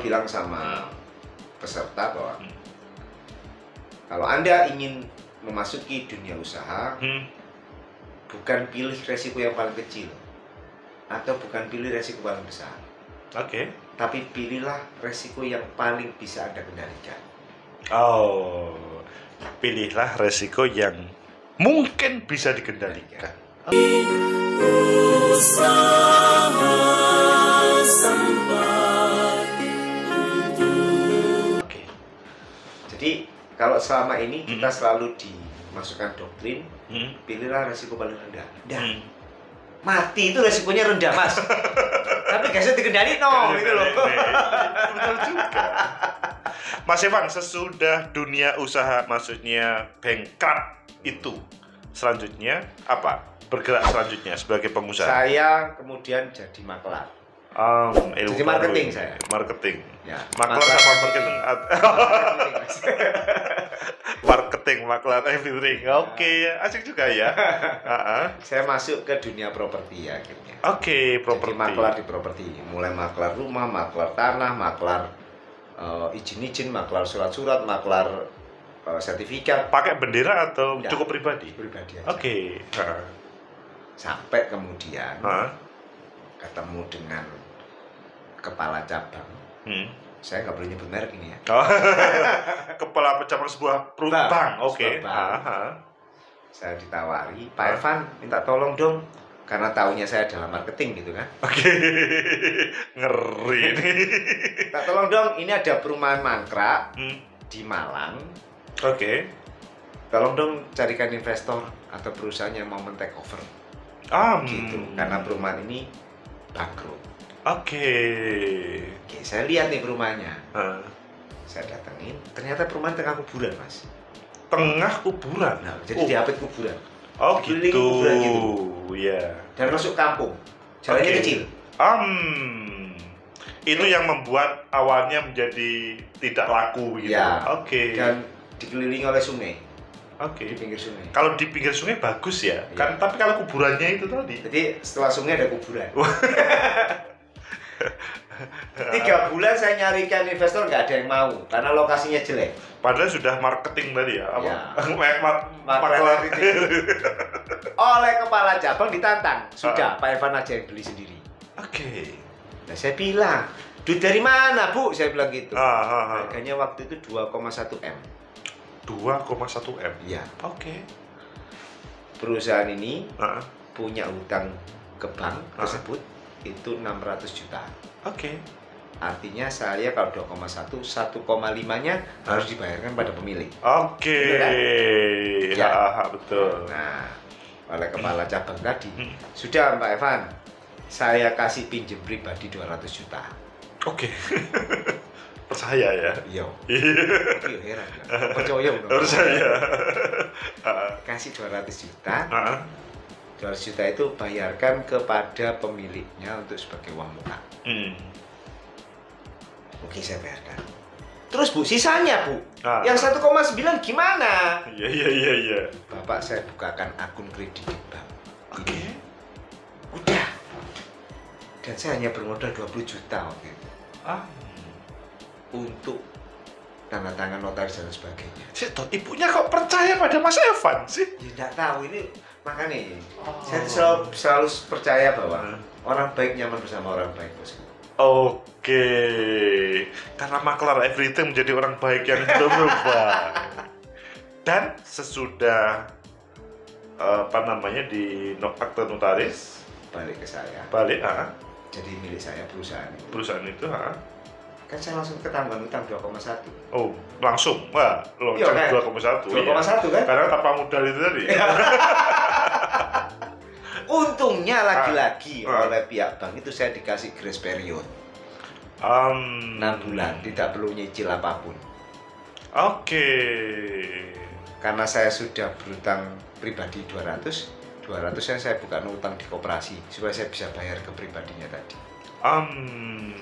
bilang sama peserta bahwa kalau Anda ingin memasuki dunia usaha, bukan pilih resiko yang paling kecil atau bukan pilih resiko paling besar. Oke. Tapi pilihlah resiko yang paling bisa Anda kendalikan. Oh, pilihlah resiko yang mungkin bisa dikendalikan. Oke. Jadi kalau selama ini kita selalu dimasukkan doktrin, pilihlah resiko paling rendah. Mati itu resikonya rendah, Mas. Tapi gak bisa dikendali gitu loh. Betul juga. Mas Evan, sesudah dunia usaha, maksudnya bankrupt itu, selanjutnya apa? Bergerak selanjutnya sebagai pengusaha. Saya kemudian jadi maklar. Jadi marketing saya. Marketing. Ya, maklar sama marketing. Marketing, maklar, everything. Oke, asik juga ya. Saya masuk ke dunia properti ya akhirnya. Oke, properti. Jadi maklar di properti. Mulai maklar rumah, maklar tanah, maklar izin-izin, maklar surat-surat, maklar sertifikat. Pakai bendera atau cukup pribadi? Pribadi aja. Oke. Sampai kemudian ketemu dengan kepala cabang. Saya nggak boleh nyebut merek ini ya. Kepala cabang sebuah bank. Oke. Saya ditawari, Pak Evan minta tolong dong, karena taunya saya dalam marketing gitu kan. Oke. Ngeri nih. Minta tolong dong, ini ada perumahan mangkrak di Malang. Oke. Tolong dong carikan investor atau perusahaan yang mau men-take over. Gitu, karena perumahan ini bangkrut. Oke, Saya lihat nih perumahannya. Saya datengin, ternyata perumahan tengah kuburan, Mas. Tengah kuburan? Nah, jadi diapit kuburan. Oh gitu. Kuburan gitu. Iya. Dan masuk kampung. Jalannya kecil. Itu yang membuat awalnya menjadi tidak laku gitu. Ya. Oke. Dan dikelilingi oleh sungai. Oke. Di pinggir sungai. Kalau di pinggir sungai bagus ya. Kan, tapi kalau kuburannya itu tadi. Jadi setelah sungai ada kuburan. 3 bulan saya nyarikan investor nggak ada yang mau karena lokasinya jelek. Padahal sudah marketing tadi ya. Apa? Maklar itu. Oleh kepala cabang ditantang. Sudah, Pak Evan aja yang beli sendiri. Oke. Nah, saya bilang, duit dari mana, Bu? Saya bilang gitu. Harganya waktu itu 2,1 M. 2,1 M? Iya. Oke. Perusahaan ini punya utang ke bank tersebut itu 600 juta. Oke. Artinya saya kalau 2,1, 1,5-nya harus dibayarkan pada pemilik. Oke. Ya, betul. Nah, oleh kepala cabang tadi, sudah Pak Evan, saya kasih pinjem pribadi 200 juta. Oke. Percaya ya? Iya. Heran. Percaya belum? Percaya. Kasih 200 juta. 200 juta itu bayarkan kepada pemiliknya untuk sebagai uang muka. Oke, saya bayarkan. Terus Bu, sisanya Bu, yang 1,9 gimana? Iya. Bapak, saya bukakan akun kredit di bank. Oke. Udah. Dan saya hanya bermodal 20 juta waktu itu. Untuk tanda tangan notaris dan sebagainya. Ibunya kok percaya pada Mas Evan sih? Ya enggak tahu, ini makanya saya selalu percaya bahwa orang baik nyaman bersama orang baik, Bos. Oke. Karena maklar everything menjadi orang baik yang belum berubah. Dan sesudah di akte notaris balik ke saya. Jadi milik saya perusahaan itu. Perusahaan itu, Kan saya langsung ketahuan utang 2,1. Oh, langsung? Wah, loncat 2,1. 2,1 kan? Karena tanpa modal itu tadi. Untungnya lagi-lagi oleh pihak bank itu saya dikasih grace period 6 bulan, tidak perlu nyicil apapun. Oke. Karena saya sudah berutang pribadi 200 saya bukan utang di koperasi supaya saya bisa bayar ke pribadinya tadi.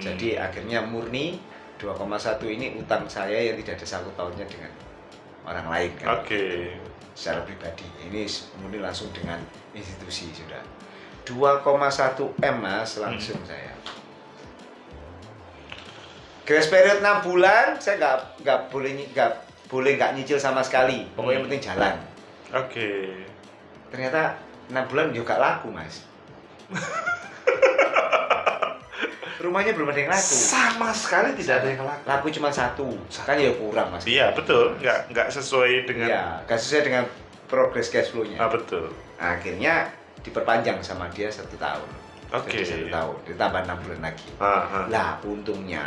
Jadi akhirnya murni 2,1 ini utang saya yang tidak ada sangkut pautnya dengan orang lain kan. Oke. Secara pribadi. Ini murni langsung dengan institusi sudah. 2,1 M Mas langsung saya. Grace period 6 bulan saya nggak boleh nggak nyicil sama sekali. Pokoknya yang penting jalan. Oke. Ternyata 6 bulan juga laku, Mas. Rumahnya belum ada yang laku. Sama sekali tidak ada yang laku. Laku cuma satu. Kan ya kurang, Mas. Iya, betul. Nggak sesuai dengan. Iya, nggak sesuai dengan progres cash flow-nya. Betul. Akhirnya diperpanjang sama dia 1 tahun. Oke. Jadi 1 tahun, ditambah 6 bulan lagi. Lah, untungnya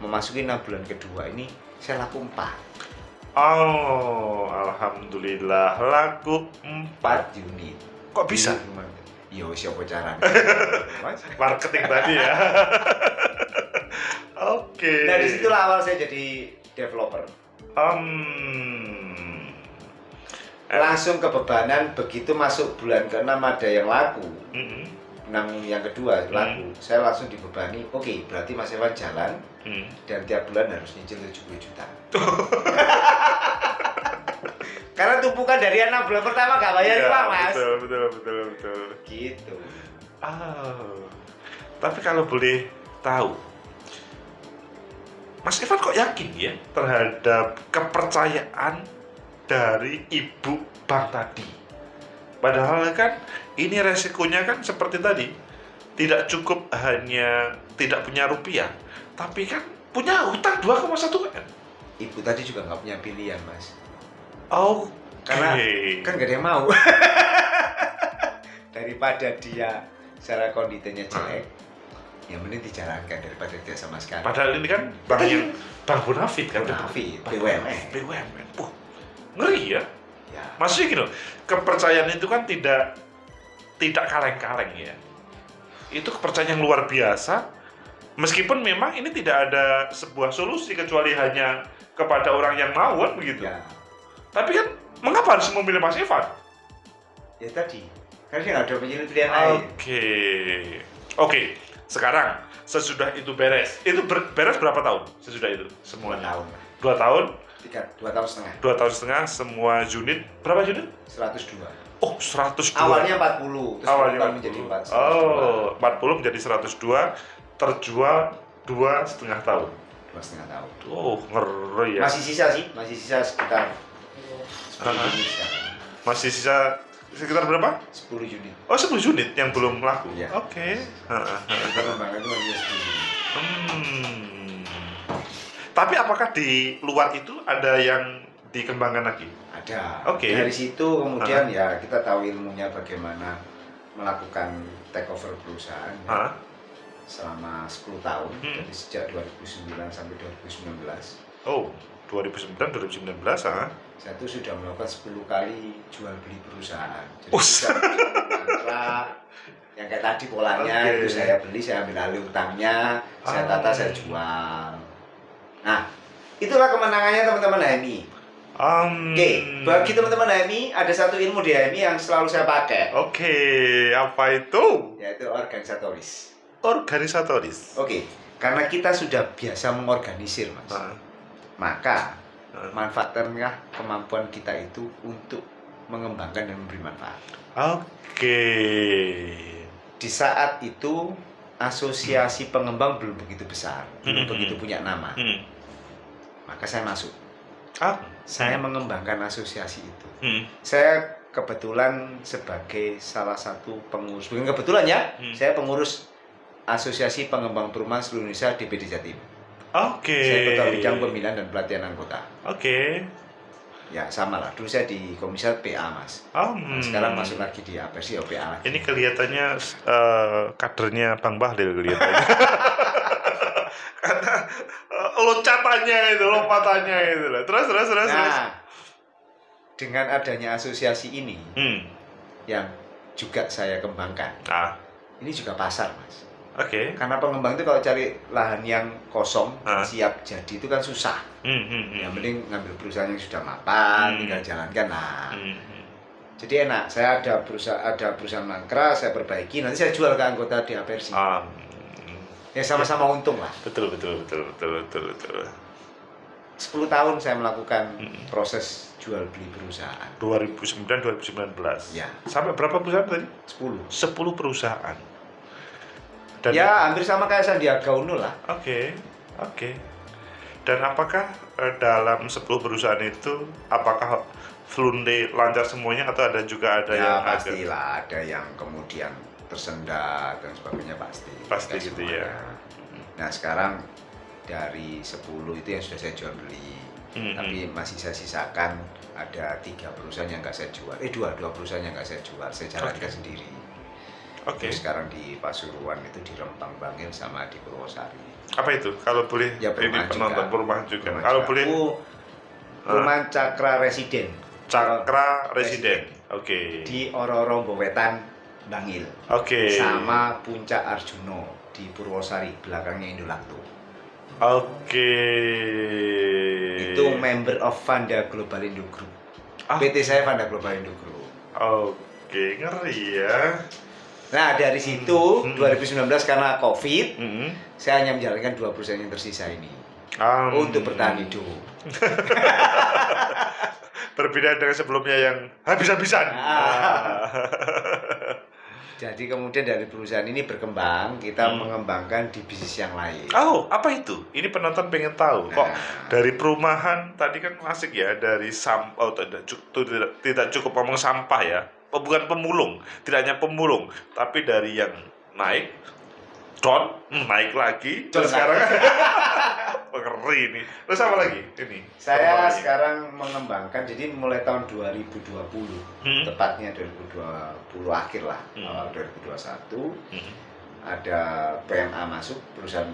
memasuki 6 bulan kedua ini saya laku 4. Oh, alhamdulillah laku 4 unit. Kok bisa? Yo, siapa caranya? Marketing tadi ya. Oke. Nah, disitulah awal saya jadi developer. Langsung kebebanan begitu masuk bulan ke-6 ada yang laku. 6 yang kedua laku. Saya langsung dibebani. Oke, berarti Mas Evan jalan dan tiap bulan harus nyicil 70 juta. Karena tumpukan dari 6 bulan pertama gak bayar uang, Mas. Betul. Gitu. Tapi kalau boleh tahu, Mas Evan kok yakin ya terhadap kepercayaan dari ibu bank tadi? Padahal kan ini resikonya kan seperti tadi, tidak cukup hanya tidak punya rupiah, tapi kan punya hutang 2,1 M. Ibu tadi juga nggak punya pilihan, Mas. Karena kan gak ada yang mau. Daripada dia secara kondisinya jelek, ya mending dijalankan daripada dia sama sekali. Padahal ini kan bank Bonafit kan? Bonafit, BUMN. Ngeri ya? Maksudnya gini, kepercayaan itu kan tidak kaleng-kaleng ya. Itu kepercayaan yang luar biasa. Meskipun memang ini tidak ada sebuah solusi kecuali hanya kepada orang yang mau kan begitu. Ya. Tapi kan mengapa harus memilih Mas Evan? Ya tadi, karena dia nggak ada pilihan lain. Oke. Sekarang sesudah itu beres. Itu beres berapa tahun? Sesudah itu semua 2 tahun. 2 tahun? 2 tahun setengah. 2 tahun setengah semua unit. Berapa unit? 102. Oh, 102. Awalnya 40, terus awalnya menjadi 4. 40 menjadi 102, terjual 2,5 tahun. 2,5 tahun. Oh, ngeri ya. Masih sisa sekitar 10 unit sekarang. Masih sisa sekitar berapa? 10 unit. Oh, 10 unit yang belum laku. Iya. Oke. Pengembangan itu hanya 10 unit. Tapi apakah di luar itu ada yang dikembangkan lagi? Ada. Oke. Dari situ kemudian ya kita tahu ilmunya bagaimana melakukan take over perusahaan selama 10 tahun. Jadi sejak 2009 sampai 2019. Oh, 2009 2019 Saya tuh sudah melakukan 10 kali jual beli perusahaan. Jadi kontrak yang kayak tadi polanya itu saya beli, saya ambil alih utangnya, saya tata, saya jual. Nah, itulah kemenangannya teman-teman HMI. Oke, bagi teman-teman HMI ada satu ilmu di HMI yang selalu saya pakai. Oke, apa itu? Yaitu organisatoris. Organisatoris. Oke, karena kita sudah biasa mengorganisir, Mas. Maka manfaatkanlah kemampuan kita itu untuk mengembangkan dan memberi manfaat. Oke. Di saat itu asosiasi pengembang belum begitu besar, belum begitu punya nama. Maka saya masuk. Saya mengembangkan asosiasi itu. Saya kebetulan sebagai salah satu pengurus, bukan kebetulan ya, saya pengurus Asosiasi Pengembang Perumahan Seluruh Indonesia DPD Jatim. Oke. Saya ketua bidang pembinaan dan pelatihan anggota. Oke. Ya sama lah, dulu saya di komisariat PA, Mas. Nah, sekarang masuk lagi di APSI OPA lagi. Ini kelihatannya kadernya Bang Bahlil kelihatannya. Karena lompatannya itu lah. Terus. Dengan adanya asosiasi ini yang juga saya kembangkan. Ini juga pasar, Mas. Oke. Karena pengembang itu kalau cari lahan yang kosong siap jadi itu kan susah. Yang penting ngambil perusahaan yang sudah mapan, tinggal jalankan. Nah, jadi enak. Saya ada perusahaan mangkrak, saya perbaiki, nanti saya jual ke anggota di APRC. Ya sama-sama untung lah. Betul. 10 tahun saya melakukan proses jual beli perusahaan. 2009-2019. Ya. Sampai berapa perusahaan tadi? 10 perusahaan. Dan ya hampir sama kayak Sandiaga Uno lah. Oke. Dan apakah dalam 10 perusahaan itu apakah fluently lancar semuanya atau ada juga ada Ya yang pastilah ada yang kemudian tersendat dan sebagainya pasti. Pasti Nggak gitu ya. semuanya. Nah sekarang dari 10 itu yang sudah saya jual beli, tapi masih saya sisakan ada 3 perusahaan yang nggak saya jual. Dua perusahaan yang nggak saya jual, saya jalankan sendiri. Oke. Terus sekarang di Pasuruan itu di Rempang Bangil sama di Purwosari. Apa itu? Kalau boleh Ya, ini perumahan penonton juga. perumahan juga. Perumahan Kalau juga. boleh Perumahan Cakra Residen. Cakra Residen. Oke. Di Ororo Wetan Bangil. Oke. Sama Puncak Arjuno di Purwosari, belakangnya Indolakto. Oke. Itu member of Vanda Global Indo Group. PT saya Vanda Global Indo Group. Oke, ngeri ya. Nah dari situ 2019 karena COVID, saya hanya menjalankan 2 perusahaan yang tersisa ini untuk bertahan hidup. Berbeda dengan sebelumnya yang habis-habisan. Jadi kemudian dari perusahaan ini berkembang, kita mengembangkan di bisnis yang lain. Oh, apa itu? Ini penonton pengen tahu. Kok Nah. dari perumahan tadi kan asik ya, dari sampah tidak cukup ngomong sampah ya. Bukan pemulung, tidak hanya pemulung, tapi dari yang naik naik lagi, terus sekarang ngeri ini. Terus apa lagi? Ini. Saya Kembali. sekarang mengembangkan, jadi mulai tahun 2020, tepatnya 2020 akhir lah, awal 2021, ada PMA masuk, perusahaan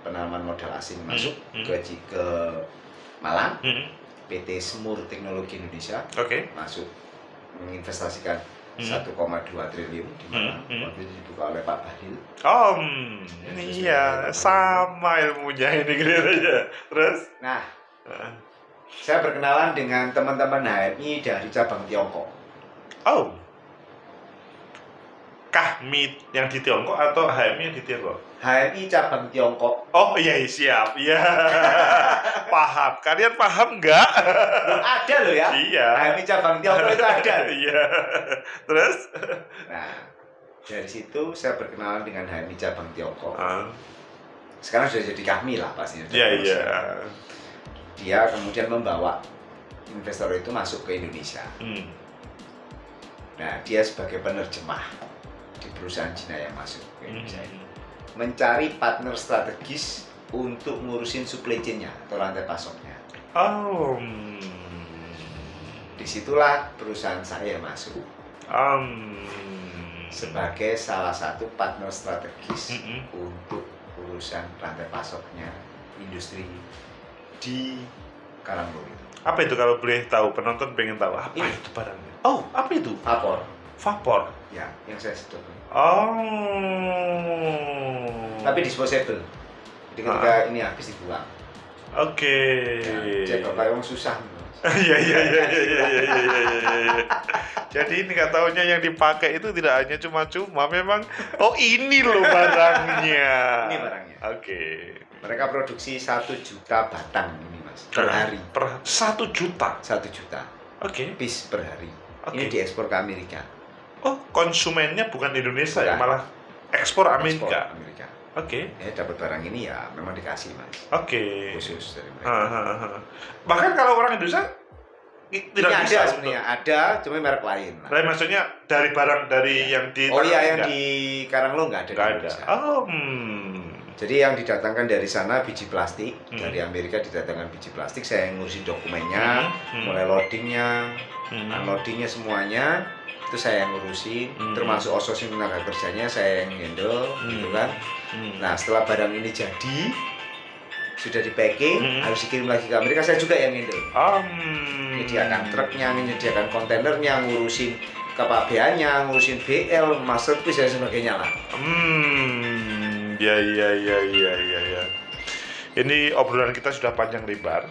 penanaman modal asing masuk ke Malang, PT Smur Teknologi Indonesia masuk menginvestasikan 1,2 triliun di Malang, waktu itu dibuka oleh Pak Bahlil. Iya, sama ilmunya ini kelihatannya. Terus? Nah, saya berkenalan dengan teman-teman HMI dari cabang Tiongkok. Oh, Kahmi yang di Tiongkok atau HMI yang di Tiongkok? HMI cabang Tiongkok. Oh iya, siap, iya. Paham, kalian paham nggak? Loh, ada loh ya. Iya. HMI cabang Tiongkok itu ada. Iya. Terus? Nah, dari situ saya berkenalan dengan HMI cabang Tiongkok. Ah. Sekarang sudah jadi Kahmi lah pastinya. Iya, iya. Dia kemudian membawa investor itu masuk ke Indonesia. Nah, dia sebagai penerjemah di perusahaan Cina yang masuk ke Indonesia ini, mencari partner strategis untuk ngurusin supply chain-nya atau rantai pasoknya. Oh. Disitulah perusahaan saya masuk sebagai salah satu partner strategis untuk urusan rantai pasoknya industri di Karangturi. Apa itu kalau boleh tahu? Penonton pengen tahu apa Ini. itu barangnya? Oh, apa itu? Vapor, Vapor. ya, yang saya sedot. Oh. Tapi disposable. Jadi ketika ini habis dibuang. Oke. Cek bapak yang susah. Iya. Jadi ini nggak taunya yang dipakai itu tidak hanya cuma-cuma, memang ini loh barangnya. Ini barangnya. Oke. Mereka produksi 1 juta batang ini mas per hari. Per 1 juta. 1 juta Oke. piece per hari. Oke. Ini diekspor ke Amerika. Oh, konsumennya bukan Indonesia ya, Bukan. malah ekspor Ekspor Amerika. Amerika. Oke. Ya dapat barang ini ya memang dikasih mas. Oke. Khusus dari mereka. Bahkan kalau orang Indonesia tidak Ini bisa ada untuk- sebenarnya, ada cuma merek lain. Mas. Nah, maksudnya dari barang dari yang di Oh iya, tangan yang enggak? di Karanglo nggak ada Nggak di ada. Indonesia. Jadi yang didatangkan dari sana biji plastik, dari Amerika didatangkan biji plastik, saya yang ngurusin dokumennya, mulai loadingnya, unloadingnya semuanya, itu saya yang ngurusin, termasuk outsourcing tenaga kerjanya saya yang handle, gitu kan. Nah setelah barang ini jadi, sudah di packing, harus dikirim lagi ke Amerika, saya juga yang handle. Menyediakan truknya, menyediakan kontainernya, ngurusin kepabeannya, ngurusin BL, masterpiece dan sebagainya lah. Ya. Ini obrolan kita sudah panjang lebar.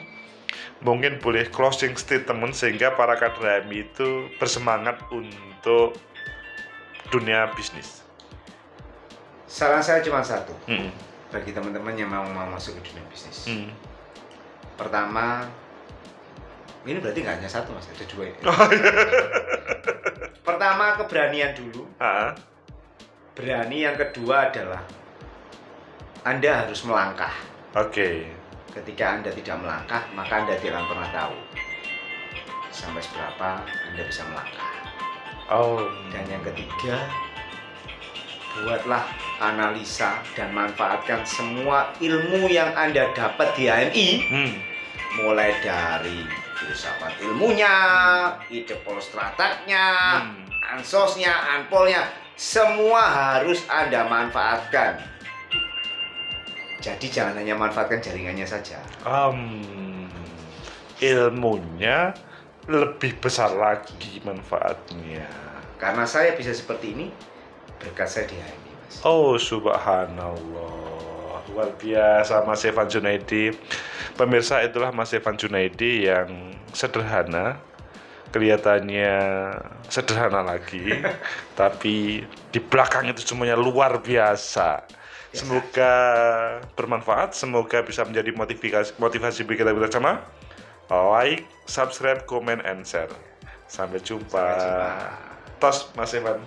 Mungkin boleh closing statement sehingga para kader HMI itu bersemangat untuk dunia bisnis. Saran saya cuma satu, bagi teman-teman yang mau masuk ke dunia bisnis. Pertama, ini berarti nggak hanya satu mas, ada 2 ini. Pertama keberanian dulu. Berani, yang kedua adalah Anda harus melangkah. Oke. Ketika Anda tidak melangkah, maka Anda tidak akan pernah tahu sampai seberapa Anda bisa melangkah. Dan yang ketiga, buatlah analisa dan manfaatkan semua ilmu yang Anda dapat di HMI, mulai dari filsafat ilmunya, ide polstratatnya, ansosnya, anpolnya, semua harus Anda manfaatkan. Jadi jangan hanya manfaatkan jaringannya saja. Ilmunya lebih besar lagi manfaatnya. Karena saya bisa seperti ini berkat saya di HMI, Mas. Oh, subhanallah. Luar biasa Mas Evan Junaidi. Pemirsa, itulah Mas Evan Junaidi yang sederhana. Kelihatannya sederhana lagi, tapi di belakang itu semuanya luar biasa. Semoga bermanfaat, semoga bisa menjadi motivasi bagi kita bersama. Like, subscribe, comment, and share. Sampai jumpa. Tos, Mas Evan.